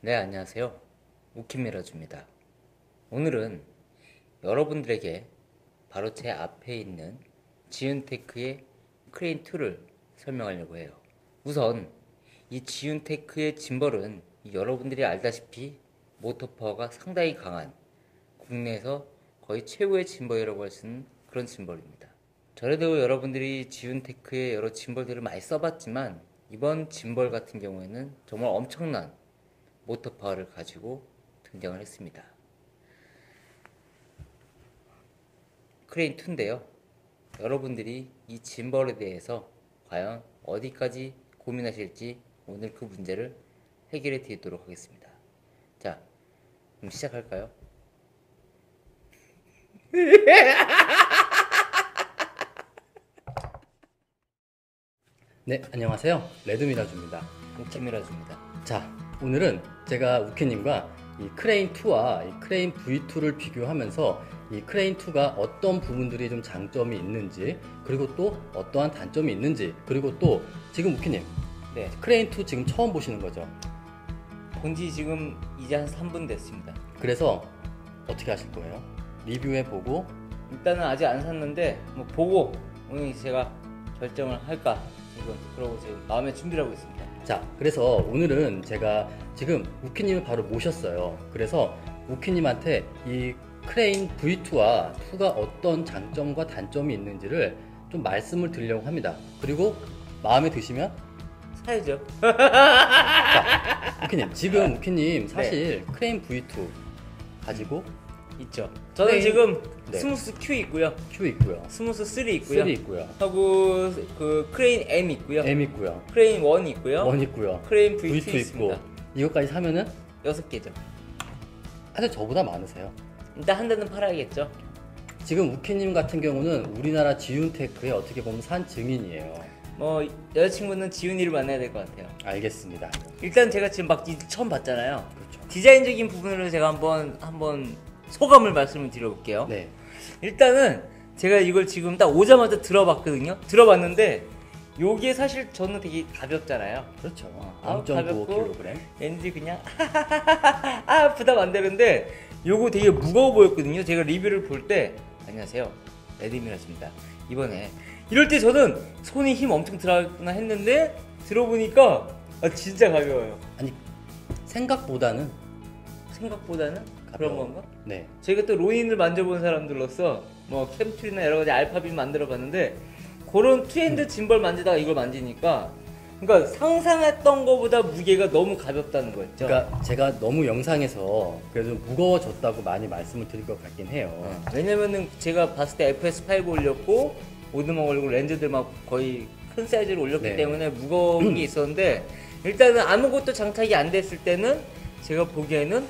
네, 안녕하세요. 우킴미러즈입니다. 오늘은 여러분들에게 바로 제 앞에 있는 지윤테크의 크레인2를 설명하려고 해요. 우선 이 지윤테크의 짐벌은 여러분들이 알다시피 모터파워가 상당히 강한 국내에서 거의 최고의 짐벌이라고 할 수 있는 그런 짐벌입니다. 전에도 여러분들이 지윤테크의 여러 짐벌들을 많이 써봤지만 이번 짐벌 같은 경우에는 정말 엄청난 모터파워를 가지고 등장을 했습니다. 크레인2인데요. 여러분들이 이 짐벌에 대해서 과연 어디까지 고민하실지 오늘 그 문제를 해결해 드리도록 하겠습니다. 자, 그럼 시작할까요? 네, 안녕하세요. 레드미라주입니다. 우킴미러즈입니다. 자, 오늘은 제가 우케님과 이 크레인2와 이 크레인 V2를 비교하면서 이 크레인2가 어떤 부분들이 좀 장점이 있는지, 그리고 또 어떠한 단점이 있는지, 그리고 또 지금 우케님, 네, 크레인2 지금 처음 보시는 거죠? 본지 지금 이제 한 3분 됐습니다. 그래서 어떻게 하실 거예요? 리뷰해보고, 일단은 아직 안 샀는데 뭐 보고 오늘 제가 결정을 할까 지금 그러고 지금 마음의 준비를 하고 있습니다. 자, 그래서 오늘은 제가 지금 우키님을 바로 모셨어요. 그래서 우키님한테 이 크레인 V2와 2가 어떤 장점과 단점이 있는지를 좀 말씀을 드리려고 합니다. 그리고 마음에 드시면, 사야죠. 자, 우키님, 지금 우키님 사실 크레인 V2 가지고 있죠. 저는 크레인- 지금 네. 스무스 Q 있고요. Q 있고요, 스무스 3 있고요. 3 있고요, 하고 그 크레인 M 있고요. M 있고요, 크레인 1 있고요. 1 있고요, 크레인 V2 V2 있고, 있습니다. 이것까지 사면은 6개죠. 사실 저보다 많으세요. 일단 한 대는 팔아야겠죠. 지금 우키님 같은 경우는 우리나라 지윤테크의 어떻게 보면 산 증인이에요. 뭐 여자친구는 지훈이를 만나야 될 것 같아요. 알겠습니다. 일단 제가 지금 막 처음 봤잖아요. 그렇죠. 디자인적인 부분으로 제가 한번 소감을 말씀을 드려볼게요. 네. 일단은 제가 이걸 지금 딱 오자마자 들어봤거든요. 들어봤는데 요게 사실 저는 되게 가볍잖아요. 그렇죠. 가볍고 0.95kg. 왠지 그냥 부담 안 되는데 요거 되게 무거워 보였거든요. 제가 리뷰를 볼 때 안녕하세요, 레드미라즈입니다. 이번에 이럴 때 저는 손에 힘 엄청 들어가구나 했는데 들어보니까 진짜 가벼워요. 아니, 생각보다는 생각보다는 그런 가벼워. 건가? 네. 제가 또 로닌을 만져본 사람들로서 뭐 캠툴이나 여러 가지 알파빈 만들어봤는데 그런 투핸드 짐벌 만지다가 이걸 만지니까 그러니까 상상했던 것보다 무게가 너무 가볍다는 거였죠. 그러니까 제가 너무 영상에서 그래도 무거워졌다고 많이 말씀을 드릴 것 같긴 해요. 왜냐면은 제가 봤을 때 FS5 올렸고 오드막 올리고 렌즈들 막 거의 큰 사이즈로 올렸기 네. 때문에 무거운 게 있었는데 일단은 아무것도 장착이 안 됐을 때는 제가 보기에는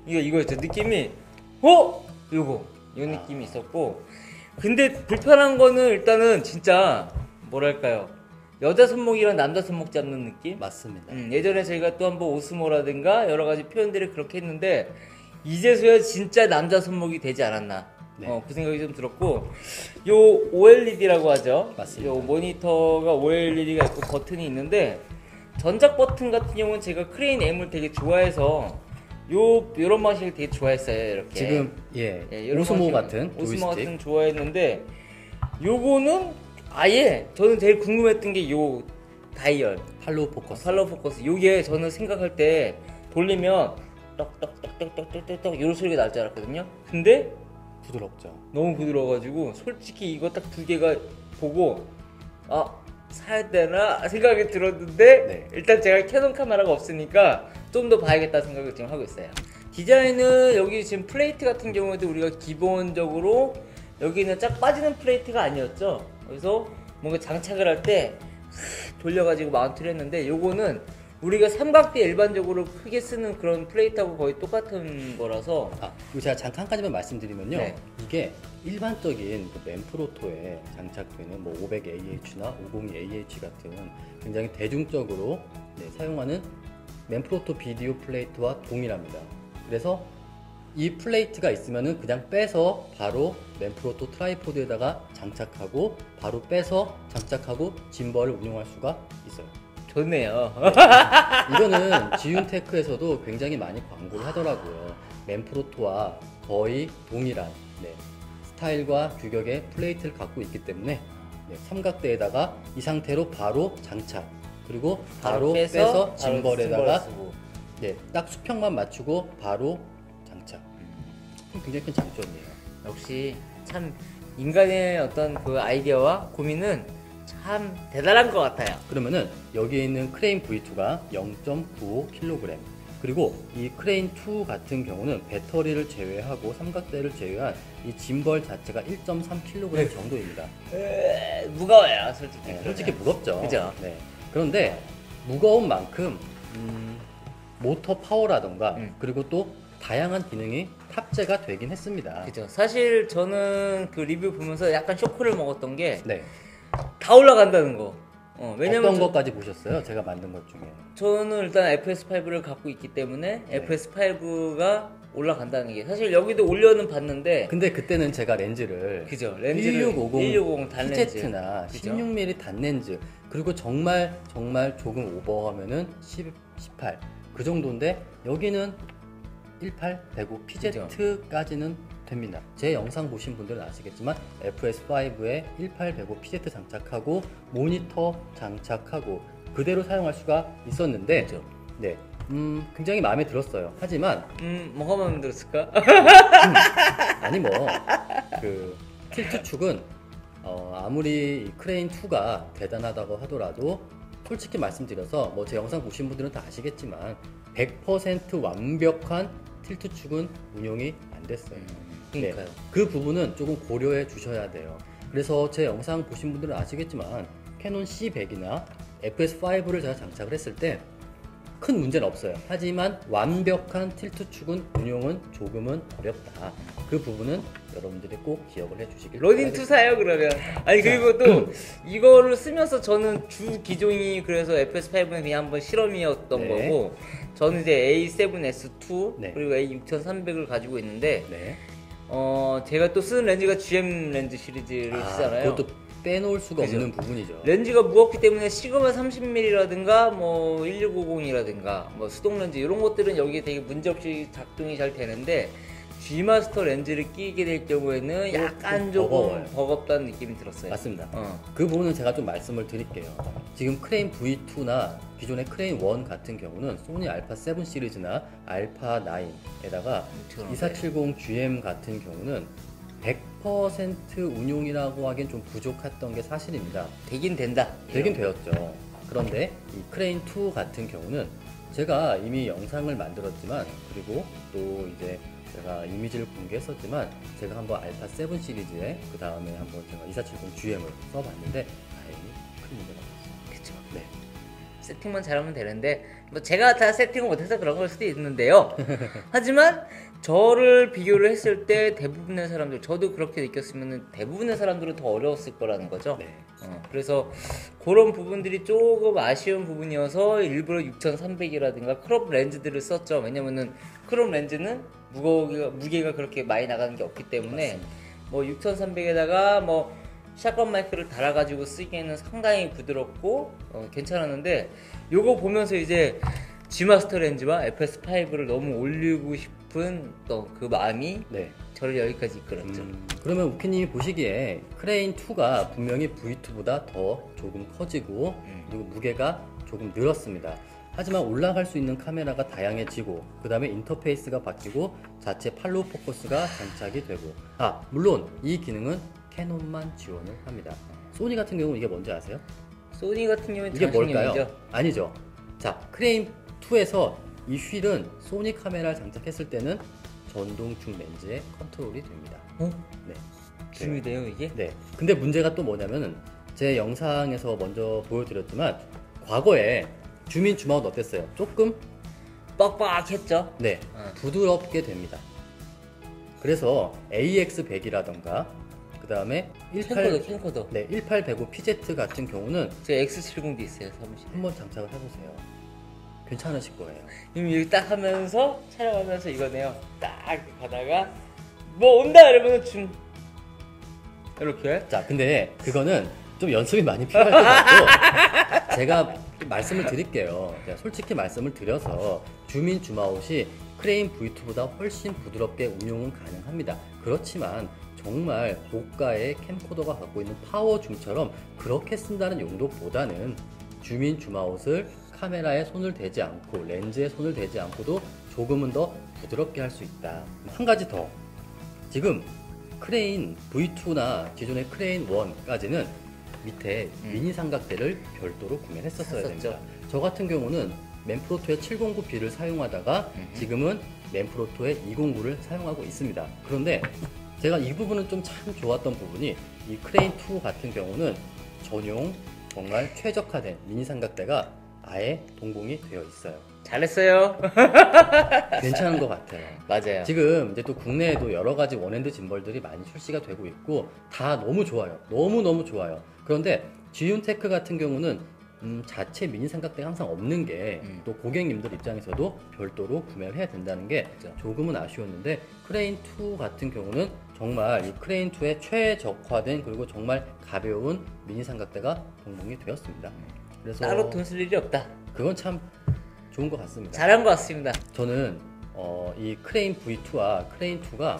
이거였죠. 느낌이 요거 이 느낌이 있었고, 근데 불편한 거는 일단은 진짜 뭐랄까요, 여자 손목이랑 남자 손목 잡는 느낌? 맞습니다. 예전에 저희가 또 한번 오스모라든가 여러 가지 표현들을 그렇게 했는데 이제서야 진짜 남자 손목이 되지 않았나. 네. 그 생각이 좀 들었고, 요 OLED라고 하죠. 맞습니다. 요 모니터가 OLED가 있고 버튼이 있는데 전작 버튼 같은 경우는 제가 크레인 M을 되게 좋아해서 요런 방식을 되게 좋아했어요. 이렇게 지금 요런 오스모 방식을, 같은 오스모 조이스틱. 같은 좋아했는데 요거는 아예 저는 제일 궁금했던 게 요 다이얼 팔로우 포커스. 팔로우 포커스, 요게 저는 생각할 때 돌리면 떡떡떡떡떡떡떡 이런 소리가 날 줄 알았거든요. 근데 부드럽죠. 너무 부드러워가지고 솔직히 이거 딱 두 개가 보고 사야 되나 생각이 들었는데 네. 일단 제가 캐논 카메라가 없으니까 좀 더 봐야겠다 생각을 지금 하고 있어요. 디자인은 여기 지금 플레이트 같은 경우에도 우리가 기본적으로 여기는 쫙 빠지는 플레이트가 아니었죠. 그래서 뭔가 장착을 할 때 돌려가지고 마운트를 했는데 요거는 우리가 삼각대 일반적으로 크게 쓰는 그런 플레이트하고 거의 똑같은 거라서. 이거 제가 잠깐 한 가지만 말씀드리면요. 네. 이게 일반적인 그 맨프로토에 장착되는 뭐 500AH나 502AH 같은 굉장히 대중적으로 사용하는 맨프로토 비디오 플레이트와 동일합니다. 그래서 이 플레이트가 있으면은 그냥 빼서 바로 맨프로토 트라이포드에다가 장착하고 바로 빼서 장착하고 짐벌을 운용할 수가 있어요. 좋네요. 이거는 지윤테크에서도 굉장히 많이 광고를 하더라고요. 맨프로토와 거의 동일한 네, 스타일과 규격의 플레이트를 갖고 있기 때문에 네, 삼각대에다가 이 상태로 바로 장착, 그리고 바로 빼서 짐벌에다가 네, 딱 수평만 맞추고 바로 장착. 굉장히 큰 장점이에요. 역시 참 인간의 어떤 그 아이디어와 고민은 참 대단한 것 같아요. 그러면은 여기에 있는 크레인 V2가 0.95kg, 그리고 이 크레인 2 같은 경우는 배터리를 제외하고 삼각대를 제외한 이 짐벌 자체가 1.3kg 정도입니다. 무거워요, 솔직히. 네, 솔직히 무겁죠. 그죠? 네. 그런데 무거운 만큼 모터 파워라던가 그리고 또 다양한 기능이 탑재가 되긴 했습니다. 그죠. 사실 저는 그 리뷰 보면서 약간 쇼크를 먹었던 게 다 네. 올라간다는 거. 왜냐면 어떤 것까지 보셨어요? 제가 만든 것 중에. 저는 일단 FS5를 갖고 있기 때문에 네. FS5가 올라간다는 게 사실 여기도 올려는 봤는데 근데 그때는 제가 렌즈를 그죠. 렌즈를 1650 단렌즈 PZ나 그죠? 16mm 단렌즈, 그리고 정말 조금 오버하면은 18 그 정도인데 여기는 18, 105 PZ까지는 됩니다. 제 영상 보신 분들은 아시겠지만 FS5에 18, 105 PZ 장착하고 모니터 장착하고 그대로 사용할 수가 있었는데 그죠. 네, 굉장히 마음에 들었어요. 하지만 뭐가 마음에 들었을까? 아니 뭐 그 틸트 축은 아무리 이 크레인 2가 대단하다고 하더라도 솔직히 말씀드려서 뭐 제 영상 보신 분들은 다 아시겠지만 100% 완벽한 틸트 축은 운용이 안 됐어요. 그러니까요. 네, 그 부분은 조금 고려해 주셔야 돼요. 그래서 제 영상 보신 분들은 아시겠지만 캐논 C100이나 FS5를 제가 장착을 했을 때 큰 문제는 없어요. 하지만 완벽한 틸트 축은 운용은 조금은 어렵다. 그 부분은 여러분들이 꼭 기억을 해주시길 러닝2 사요 그러면. 아니 그리고 또 이거를 쓰면서 저는 주 기종이 그래서 FS5는 그냥 한번 실험이었던 네. 거고 저는 이제 A7S2 네. 그리고 A6300을 가지고 있는데 네. 제가 또 쓰는 렌즈가 GM 렌즈 시리즈를 쓰잖아요. 그것도 빼놓을 수가 그죠. 없는 부분이죠. 렌즈가 무겁기 때문에 시그마 30mm라든가 뭐 1650이라든가 뭐 수동 렌즈 이런 것들은 여기에 되게 문제없이 작동이 잘 되는데 G마스터 렌즈를 끼게 될 경우에는 약간 좀 조금 버거워요. 버겁다는 느낌이 들었어요. 맞습니다. 그 부분은 제가 좀 말씀을 드릴게요. 지금 크레인 V2나 기존의 크레인 1 같은 경우는 소니 알파 7 시리즈나 알파 9에다가 2470 GM 같은 경우는 100% 운용이라고 하기엔 좀 부족했던 게 사실입니다. 되긴 된다. 되긴 되었죠. 그런데 이 크레인 2 같은 경우는 제가 이미 영상을 만들었지만, 그리고 또 이제 제가 이미지를 공개했었지만, 제가 한번 알파 7 시리즈에 그 다음에 한번 제가 2470 GM을 써봤는데 다행히 큰 문제가 없었어요. 그쵸. 네. 세팅만 잘하면 되는데 뭐 제가 다 세팅을 못해서 그런 걸 수도 있는데요. 하지만 저를 비교를 했을 때 대부분의 사람들, 저도 그렇게 느꼈으면 대부분의 사람들은 더 어려웠을 거라는 거죠. 네. 그래서 그런 부분들이 조금 아쉬운 부분이어서 일부러 6300이라든가 크롭 렌즈들을 썼죠. 왜냐면은 크롭 렌즈는 무게가 그렇게 많이 나가는 게 없기 때문에 맞습니다. 뭐 6300에다가 뭐 샷건 마이크를 달아가지고 쓰기에는 상당히 부드럽고 괜찮았는데 요거 보면서 이제 G마스터 렌즈와 FS5를 너무 올리고 싶은 또 그 마음이 네. 저를 여기까지 이끌었죠. 그러면 우키님이 보시기에 크레인 2가 분명히 V2보다 더 조금 커지고 그리고 무게가 조금 늘었습니다. 하지만 올라갈 수 있는 카메라가 다양해지고 그 다음에 인터페이스가 바뀌고 자체 팔로우 포커스가 장착이 되고 물론 이 기능은 캐논만 지원을 합니다. 소니 같은 경우는 이게 뭔지 아세요? 소니 같은 경우는 이게 뭘까요? 장식용이죠. 아니죠. 자, 크레인 2에서 이 휠은 소니 카메라를 장착했을 때는 전동중 렌즈에 컨트롤이 됩니다. 네. 줌이 돼요 이게? 네. 근데 문제가 또 뭐냐면은 제 영상에서 먼저 보여드렸지만 과거에 줌인 줌아웃 어땠어요? 조금 뻑뻑했죠. 네 부드럽게 됩니다. 그래서 AX100이라던가 그 다음에 캠코더. 네, 18105 PZ 같은 경우는 저 X70도 있어요 사무실에. 한번 장착을 해보세요. 괜찮으실 거예요. 지금 여기 딱 하면서 촬영하면서 이거네요. 딱 이렇게 가다가 뭐 온다 이러면 줌 이렇게. 자, 근데 그거는 좀 연습이 많이 필요할 것 같고 제가 좀 말씀을 드릴게요. 제가 솔직히 말씀을 드려서 주민 줌아웃이 크레인 V2보다 훨씬 부드럽게 운용은 가능합니다. 그렇지만 정말 고가의 캠코더가 갖고 있는 파워 줌처럼 그렇게 쓴다는 용도보다는 주민 줌아웃을 카메라에 손을 대지 않고 렌즈에 손을 대지 않고도 조금은 더 부드럽게 할 수 있다. 한 가지 더. 지금 크레인 V2나 기존의 크레인 1까지는 밑에 미니 삼각대를 별도로 구매를 했었어야 샀었죠. 됩니다. 저 같은 경우는 맨프로토의 709B를 사용하다가 지금은 맨프로토의 209를 사용하고 있습니다. 그런데 제가 이 부분은 좀 참 좋았던 부분이 이 크레인 2 같은 경우는 전용 정말 최적화된 미니 삼각대가 아예 동봉이 되어 있어요. 잘했어요. 괜찮은 것 같아요. 맞아요. 지금 이제 또 국내에도 여러 가지 원핸드 짐벌들이 많이 출시가 되고 있고 다 너무 좋아요. 너무너무 좋아요. 그런데 지윤테크 같은 경우는 자체 미니 삼각대가 항상 없는 게 또 고객님들 입장에서도 별도로 구매를 해야 된다는 게 그렇죠. 조금은 아쉬웠는데 크레인 2 같은 경우는 정말 이 크레인 2의 최적화된 그리고 정말 가벼운 미니 삼각대가 동봉이 되었습니다. 그래서 따로 돈 쓸 일이 없다. 그건 참 좋은 것 같습니다. 잘한 것 같습니다. 저는 이 크레인 V2와 크레인 2가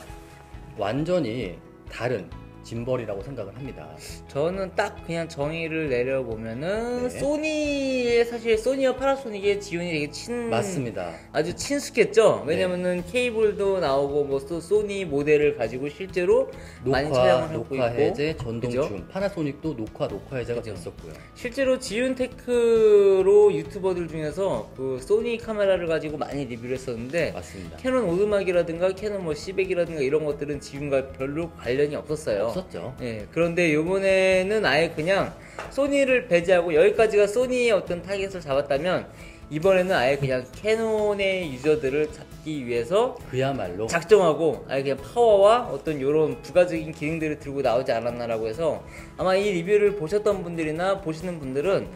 완전히 다른 짐벌이라고 생각을 합니다. 저는 딱 그냥 정의를 내려보면은 네. 소니의 사실 소니와 파나소닉의 지원이 되게 맞습니다. 아주 친숙했죠. 왜냐면은 케이블도 나오고 뭐 또 소니 모델을 가지고 실제로 많이 촬영을 하고 녹화 있고 해제, 전동 그죠? 줌, 파나소닉도 녹화 해제가 그죠. 됐었고요. 실제로 지윤테크로 유튜버들 중에서 그 소니 카메라를 가지고 많이 리뷰를 했었는데 맞습니다. 캐논 오드막이라든가 캐논 뭐 C100이라든가 이런 것들은 지금과 별로 관련이 없었어요. 없었죠. 예, 그런데 요번에는 아예 그냥 소니를 배제하고 여기까지가 소니의 어떤 타겟을 잡았다면 이번에는 아예 그냥 캐논의 유저들을 잡기 위해서 그야말로 작정하고 아예 그냥 파워와 어떤 요런 부가적인 기능들을 들고 나오지 않았나라고 해서 아마 이 리뷰를 보셨던 분들이나 보시는 분들은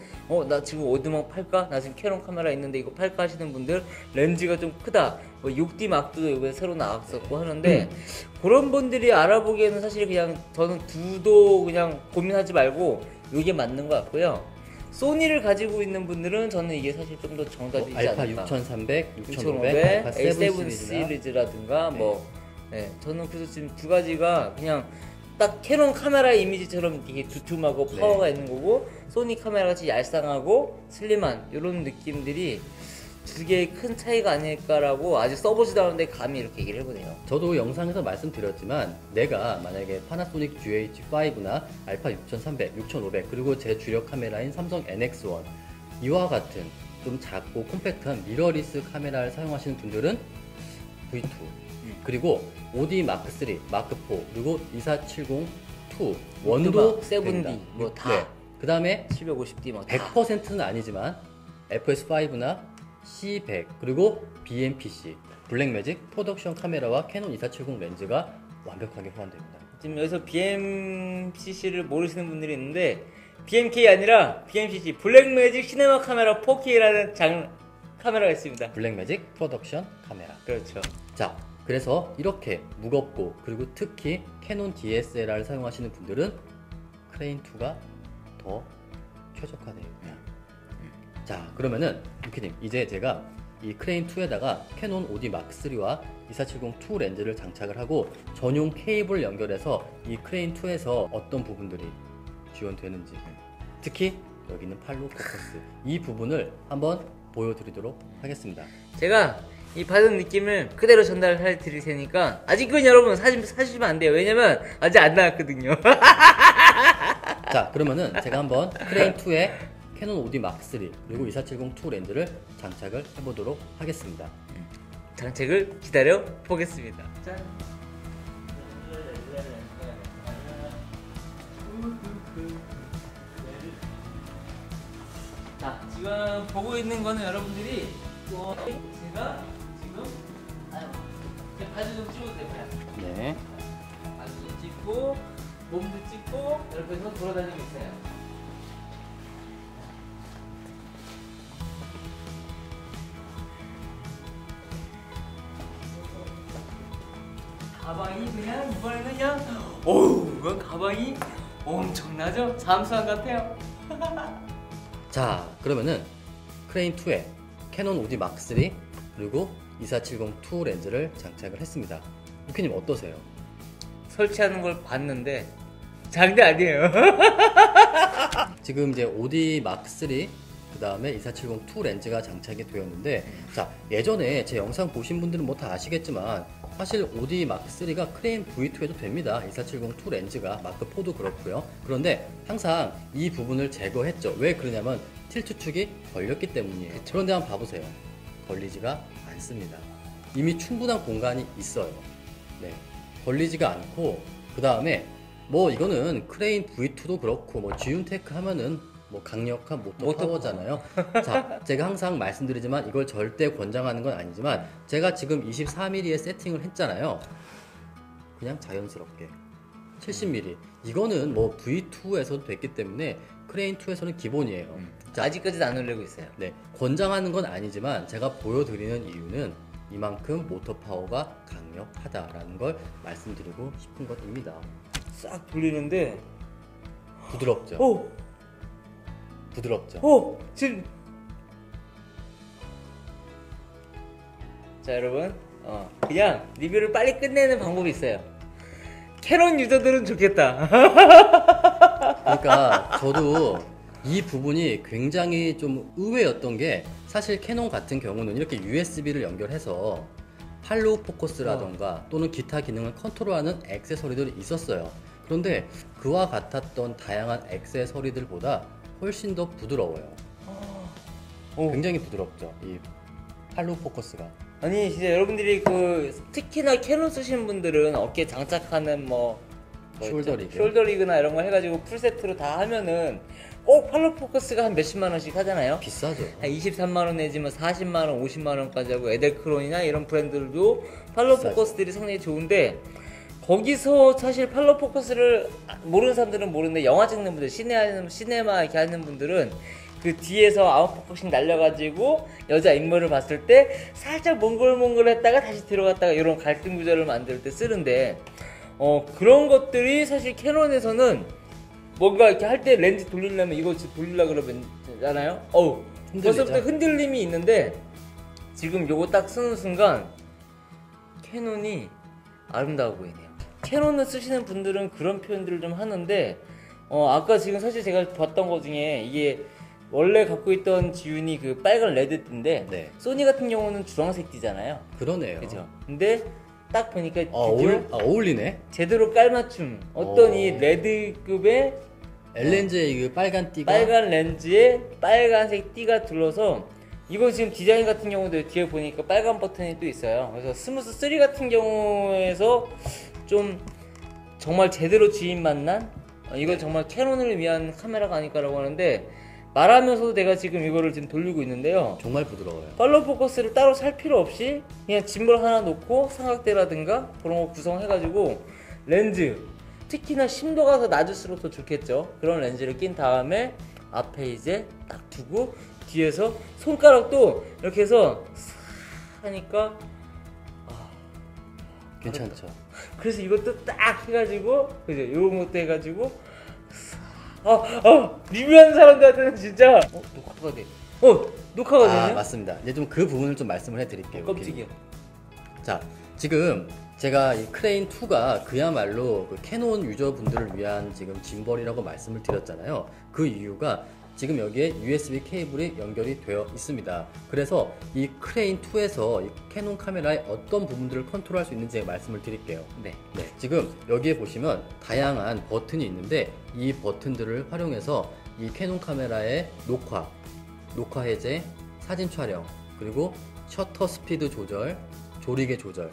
나 지금 오드막 팔까? 나 지금 캐논 카메라 있는데 이거 팔까? 하시는 분들 렌즈가 좀 크다 뭐 6D 막도 이번에 새로 나왔었고 하는데 그런 분들이 알아보기에는 사실 그냥 저는 두도 그냥 고민하지 말고 이게 맞는 것 같고요. 소니를 가지고 있는 분들은 저는 이게 사실 좀 더 정답이지 알파 않을까. 6300, 6500, 6500, 알파 7 A7 시리즈나 시리즈라든가 네. 뭐 저는 그래서 지금 두 가지가 그냥 딱 캐논 카메라 이미지처럼 되게 두툼하고 네. 파워가 있는 거고 소니 카메라 같이 얄쌍하고 슬림한 이런 느낌들이 두 개의 큰 차이가 아닐까라고 아직 써보지도 않았는데 감히 이렇게 얘기를 해보네요. 저도 영상에서 말씀드렸지만 내가 만약에 파나소닉 GH5나 알파 6300, 6500 그리고 제 주력 카메라인 삼성 NX1 이와 같은 좀 작고 콤팩트한 미러리스 카메라를 사용하시는 분들은 V2 그리고 OD 마크3, 마크4 그리고 2470 2 원도 7D 뭐 다. 그 다음에 750D 뭐 다. 100%는 아니지만 FS5나 C100 그리고 BMPC 블랙매직 프로덕션 카메라와 캐논 2470 렌즈가 완벽하게 호환됩니다. 지금 여기서 BMCC를 모르시는 분들이 있는데 BMK 아니라 BMCC 블랙매직 시네마 카메라 4K라는 카메라가 있습니다. 블랙매직 프로덕션 카메라. 그렇죠. 자, 그래서 이렇게 무겁고 그리고 특히 캐논 DSLR을 사용하시는 분들은 크레인2가 더 최적화되어 자, 그러면은 유키님 이제 제가 이 크레인2에다가 캐논 OD 마크3와 2470 2 렌즈를 장착을 하고 전용 케이블 연결해서 이 크레인2에서 어떤 부분들이 지원되는지 특히 여기 있는 팔로 포커스 이 부분을 한번 보여드리도록 하겠습니다. 제가 이 받은 느낌을 그대로 전달해 드릴 테니까 아직은 여러분 사시면 안 돼요. 왜냐면 아직 안 나왔거든요. 자, 그러면은 제가 한번 크레인2에 캐논 OD 마크3 그리고 2470 2 렌즈를 장착을 해보도록 하겠습니다. 장착을 기다려 보겠습니다. 짠. 자, 지금 보고 있는 거는 여러분들이 제가 지금 제 바지 좀 찍어도 될까요? 네. 바지 좀 찍고 몸도 찍고 이렇게 해서 돌아다니고 있어요. 가방이 그냥 이번에는 그냥 어우 이건 가방이 엄청나죠? 잠수함 같아요. 자, 그러면은 크레인 2에 캐논 OD Mark III 그리고 2470-2 렌즈를 장착을 했습니다. 우키님 어떠세요? 설치하는 걸 봤는데 장난 아니에요. 지금 이제 OD Mark III 그 다음에 2470-2 렌즈가 장착이 되었는데 자 예전에 제 영상 보신 분들은 뭐 다 아시겠지만 사실 OD Mark III가 크레인 V2에도 됩니다. 2470-2 렌즈가 마크 4도 그렇고요. 그런데 항상 이 부분을 제거했죠. 왜 그러냐면 틸트 축이 걸렸기 때문이에요. 그런데 한번 봐보세요. 걸리지가 않습니다. 이미 충분한 공간이 있어요. 네, 걸리지가 않고 그 다음에 뭐 이거는 크레인 V2도 그렇고 뭐 지윤테크 하면은 뭐 강력한 모터 파워잖아요. 자, 제가 항상 말씀드리지만 이걸 절대 권장하는 건 아니지만 제가 지금 24mm에 세팅을 했잖아요. 그냥 자연스럽게 70mm. 이거는 뭐 V2에서도 됐기 때문에 크레인 2에서는 기본이에요. 자, 아직까지도 안 올리고 있어요. 네, 권장하는 건 아니지만 제가 보여드리는 이유는 이만큼 모터 파워가 강력하다라는 걸 말씀드리고 싶은 것입니다. 싹 돌리는데 부드럽죠? 오! 부드럽죠? 오! 지금 자 여러분 그냥 리뷰를 빨리 끝내는 방법이 있어요. 캐논 유저들은 좋겠다. 그러니까 저도 이 부분이 굉장히 좀 의외였던 게 사실 캐논 같은 경우는 이렇게 USB를 연결해서 팔로우 포커스라던가 또는 기타 기능을 컨트롤하는 액세서리들이 있었어요. 그런데 그와 같았던 다양한 액세서리들보다 훨씬 더 부드러워요. 굉장히 부드럽죠. 이 팔로우 포커스가. 아니 진짜 여러분들이 특히나 캐논 쓰시는 분들은 어깨 장착하는 숄더 리그나 이런 거 해가지고 풀세트로 다 하면은 꼭 팔로우 포커스가 한 몇십만 원씩 하잖아요. 비싸죠. 한 23만 원 내지만 40만 원, 50만 원까지 하고 에델크론이나 이런 브랜드들도 팔로우 포커스들이 상당히 좋은데 거기서 사실 팔로우 포커스를 모르는 사람들은 모르는데 영화 찍는 분들, 시네마 이렇게 하는 분들은 그 뒤에서 아웃포커싱 날려가지고 여자 인물을 봤을 때 살짝 몽글몽글 했다가 다시 들어갔다가 이런 갈등 구조를 만들 때 쓰는데 그런 것들이 사실 캐논에서는 뭔가 이렇게 할 때 렌즈 돌리려면 이거 돌리려고 그러면 잖아요. 벌써부터 흔들림이 있는데 지금 요거 딱 쓰는 순간 캐논이 아름다워 보이네요. 캐논을 쓰시는 분들은 그런 표현들을 좀 하는데 아까 지금 사실 제가 봤던 거 중에 이게 원래 갖고 있던 지윤이 그 빨간 레드띠인데 네. 소니 같은 경우는 주황색 띠잖아요. 그러네요. 그죠? 근데 딱 보니까 어울리네. 제대로 깔맞춤 어떤 이 레드급의 L렌즈의 그 빨간 띠가 빨간 렌즈에 빨간색 띠가 둘러서 이거 지금 디자인 같은 경우도 뒤에 보니까 빨간 버튼이 또 있어요. 그래서 스무스 3 같은 경우에서 좀 정말 제대로 주인 만난 이건 정말 캐논을 위한 카메라가 아닐까라고 하는데 말하면서도 내가 지금 이거를 지금 돌리고 있는데요. 정말 부드러워요. 팔로우 포커스를 따로 살 필요 없이 그냥 짐볼 하나 놓고 삼각대라든가 그런 거 구성해가지고 렌즈 특히나 심도가 더 낮을수록 더 좋겠죠. 그런 렌즈를 낀 다음에 앞에 이제 딱 두고 뒤에서 손가락도 이렇게 해서 싹 하니까 괜찮죠. 그래서 이것도 딱 해가지고 그죠? 이런 것도 해가지고 리뷰하는 사람들한테는 진짜 녹화가 돼. 녹화가 되네. 맞습니다. 이제 좀 그 부분을 좀 말씀을 해드릴게요. 깜짝이야. 자, 지금 제가 이 크레인 2가 그야말로 그 캐논 유저분들을 위한 지금 짐벌이라고 말씀을 드렸잖아요. 그 이유가 지금 여기에 USB 케이블이 연결이 되어 있습니다. 그래서 이 크레인 2에서 이 캐논 카메라의 어떤 부분들을 컨트롤할 수 있는지 말씀을 드릴게요. 네. 지금 여기에 보시면 다양한 버튼이 있는데 이 버튼들을 활용해서 이 캐논 카메라의 녹화 해제, 사진 촬영, 그리고 셔터 스피드 조절, 조리개 조절,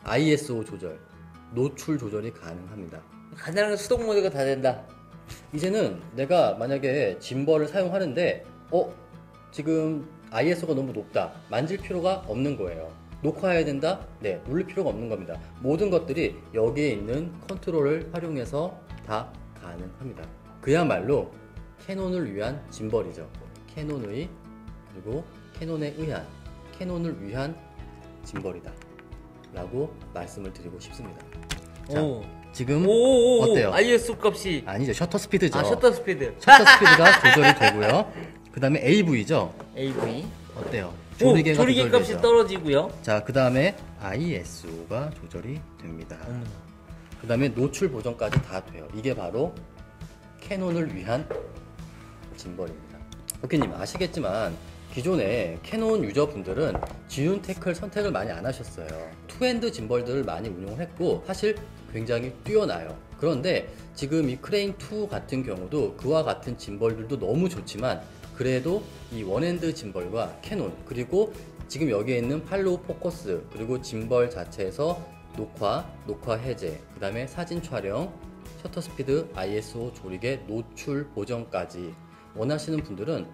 ISO 조절, 노출 조절이 가능합니다. 간단하게 수동 모드가 다 된다. 이제는 내가 만약에 짐벌을 사용하는데 지금 ISO가 너무 높다. 만질 필요가 없는 거예요. 녹화해야 된다? 네, 누를 필요가 없는 겁니다. 모든 것들이 여기에 있는 컨트롤을 활용해서 다 가능합니다. 그야말로 캐논을 위한 짐벌이죠. 캐논의 그리고 캐논에 의한 캐논을 위한 짐벌이다 라고 말씀을 드리고 싶습니다. 자, 지금 어때요? ISO 값이 아니죠, 셔터 스피드죠. 셔터 스피드. 셔터 스피드가 조절이 되고요. 그 다음에 AV죠. AV. 어때요? 오, 조리개가 조리개 값이 조절되죠? 떨어지고요. 자, 그 다음에 ISO가 조절이 됩니다. 어머나. 그 다음에 노출 보정까지 다 돼요. 이게 바로 캐논을 위한 짐벌입니다. 오케이님 아시겠지만 기존에 캐논 유저분들은 지운 태클 선택을 많이 안 하셨어요. 투핸드 짐벌들을 많이 운용을 했고 사실 굉장히 뛰어나요. 그런데 지금 이 크레인2 같은 경우도 그와 같은 짐벌들도 너무 좋지만 그래도 이 원핸드 짐벌과 캐논 그리고 지금 여기에 있는 팔로우 포커스 그리고 짐벌 자체에서 녹화 해제 그 다음에 사진 촬영 셔터 스피드 ISO 조리개 노출 보정까지 원하시는 분들은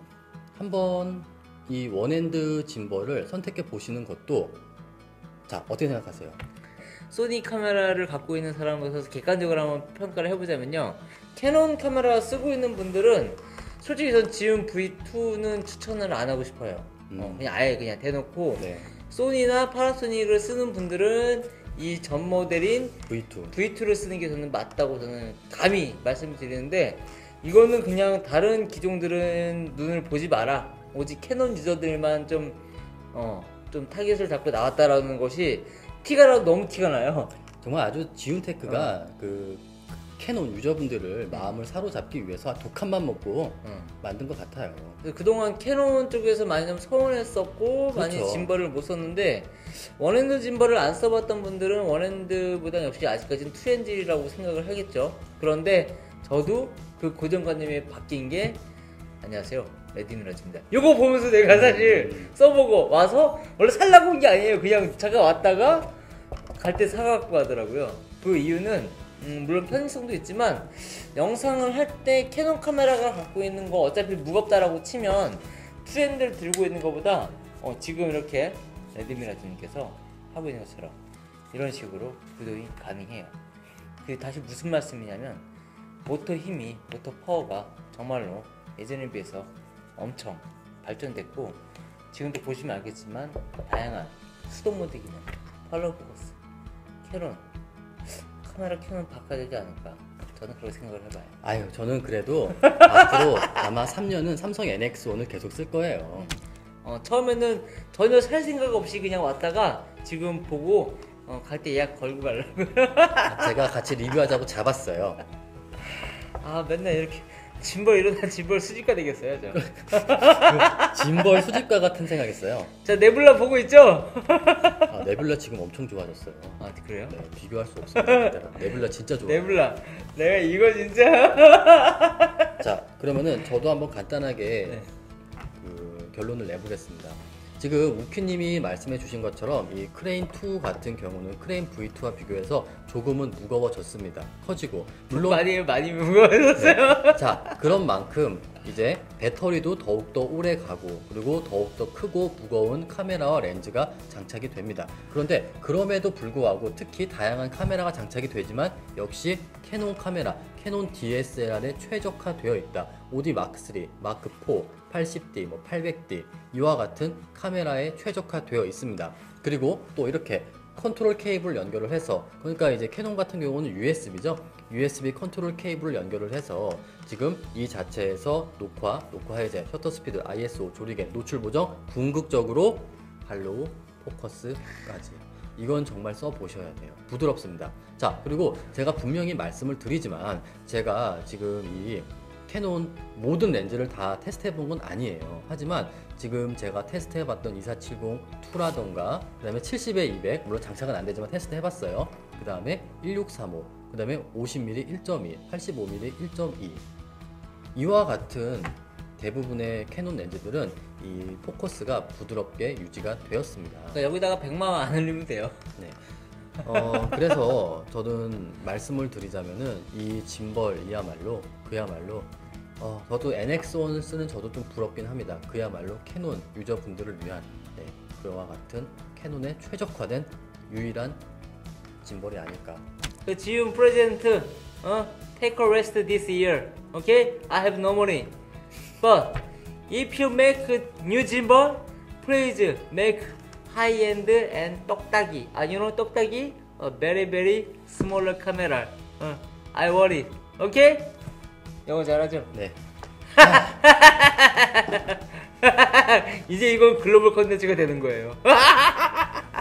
한번 이 원핸드 짐벌을 선택해 보시는 것도 자 어떻게 생각하세요? 소니 카메라를 갖고 있는 사람으로서 객관적으로 한번 평가를 해보자면요, 캐논 카메라 쓰고 있는 분들은 솔직히 전 지금 V2는 추천을 안 하고 싶어요. 그냥 아예 그냥 대놓고 네. 소니나 파나소닉을 쓰는 분들은 이 전 모델인 V2 V2를 쓰는 게 저는 맞다고 저는 감히 말씀드리는데, 이거는 그냥 다른 기종들은 눈을 보지 마라, 오직 캐논 유저들만 좀 타겟을 잡고 나왔다라는 것이 티가 나도 너무 티가 나요. 정말 아주 지운테크가 그 캐논 유저분들을 마음을 사로잡기 위해서 독한만 먹고 만든 것 같아요. 그래서 그동안 캐논 쪽에서 많이 좀 서운했었고 많이 그렇죠. 짐벌을 못 썼는데, 원핸드 짐벌을 안 써봤던 분들은 원핸드보다 역시 아직까지는 투핸드라고 생각을 하겠죠. 그런데 저도 그 고정관념이 바뀐 게, 안녕하세요, 레디미러즈입니다. 요거 보면서 내가 사실 써보고 와서 원래 살라고 온 게 아니에요. 그냥 잠깐 왔다가 갈 때 사갖고 가더라고요. 그 이유는 물론 편의성도 있지만 영상을 할 때 캐논 카메라가 갖고 있는 거 어차피 무겁다라고 치면 투핸드를 들고 있는 것보다 지금 이렇게 레드미라즈님께서 하고 있는 것처럼 이런 식으로 구동이 가능해요. 그게 다시 무슨 말씀이냐면 모터 힘이, 모터 파워가 정말로 예전에 비해서 엄청 발전됐고, 지금도 보시면 알겠지만 다양한 수동 모드 기능, 팔로우 포커스, 캐논 카메라 캐논 바꿔야 되지 않을까, 저는 그렇게 생각을 해봐요. 아유 저는 그래도 앞으로 아마 3년은 삼성 NX1을 계속 쓸 거예요. 처음에는 전혀 살 생각 없이 그냥 왔다가 지금 보고 갈 때 예약 걸고 가려고. 제가 같이 리뷰하자고 잡았어요. 아, 맨날 이렇게 짐벌 이러다 짐벌 수집가 되겠어요 저. 짐벌 수집가 같은 생각했어요. 자, 네블라 보고 있죠? 아, 네뷸라 지금 엄청 좋아졌어요. 아, 그래요? 네, 비교할 수 없습니다. 네뷸라 진짜 좋아요. 네블라, 내가 이거 진짜. 자, 그러면은 저도 한번 간단하게 네. 그 결론을 내보겠습니다. 지금 우키님이 말씀해주신 것처럼 이 크레인2 같은 경우는 크레인 V2와 비교해서 조금은 무거워졌습니다. 커지고 물론 많이 무거워졌어요. 네. 자, 그런 만큼 이제 배터리도 더욱더 오래 가고 그리고 더욱더 크고 무거운 카메라와 렌즈가 장착이 됩니다. 그런데 그럼에도 불구하고 특히 다양한 카메라가 장착이 되지만 역시 캐논 카메라, 캐논 DSLR에 최적화되어 있다. OD Mark3, Mark4, 80D, 800D 이와 같은 카메라에 최적화되어 있습니다. 그리고 또 이렇게 컨트롤 케이블 연결을 해서, 그러니까 이제 캐논 같은 경우는 USB죠. USB 컨트롤 케이블을 연결을 해서 지금 이 자체에서 녹화 해제, 셔터 스피드, ISO, 조리개, 노출 보정 궁극적으로 할로우, 포커스까지. 이건 정말 써보셔야 돼요. 부드럽습니다. 자, 그리고 제가 분명히 말씀을 드리지만 제가 지금 이 캐논 모든 렌즈를 다 테스트해 본 건 아니에요. 하지만 지금 제가 테스트 해봤던 2470-2라던가 그 다음에 70-200 물론 장착은 안 되지만 테스트 해봤어요. 그 다음에 1635, 그 다음에 50mm 1.2, 85mm 1.2 이와 같은 대부분의 캐논 렌즈들은 이 포커스가 부드럽게 유지가 되었습니다. 그러니까 여기다가 100만 원 안 흘리면 돼요. 네. 그래서 저는 말씀을 드리자면은 이 짐벌이야말로 그야말로 저도 NX1을 쓰는 저도 좀 부럽긴 합니다. 그야말로 캐논 유저분들을 위한 그와 같은 캐논에 최적화된 유일한 짐벌이 아닐까. 그 지금 프레젠트 take a rest this year. Okay? I have no money. But if you make a new gimbal, please make high-end and 똑딱이. You know 똑딱이? Very very smaller camera. I worry. Okay? 영어 잘하죠? 네. 이제 이건 글로벌 컨텐츠가 되는 거예요.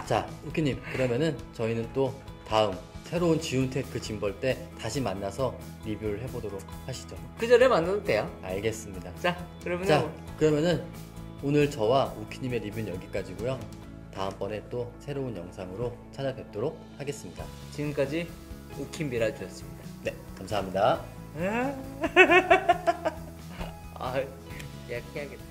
자, 우키님, 그러면은 저희는 또 다음 새로운 지운테크 짐벌 때 다시 만나서 리뷰를 해보도록 하시죠. 그 전에 만나도 돼요. 알겠습니다. 자, 자, 그러면은 오늘 저와 우키님의 리뷰는 여기까지고요. 다음번에 또 새로운 영상으로 찾아뵙도록 하겠습니다. 지금까지 우킴비라주였습니다. 네, 감사합니다. 아, 예약해야겠다.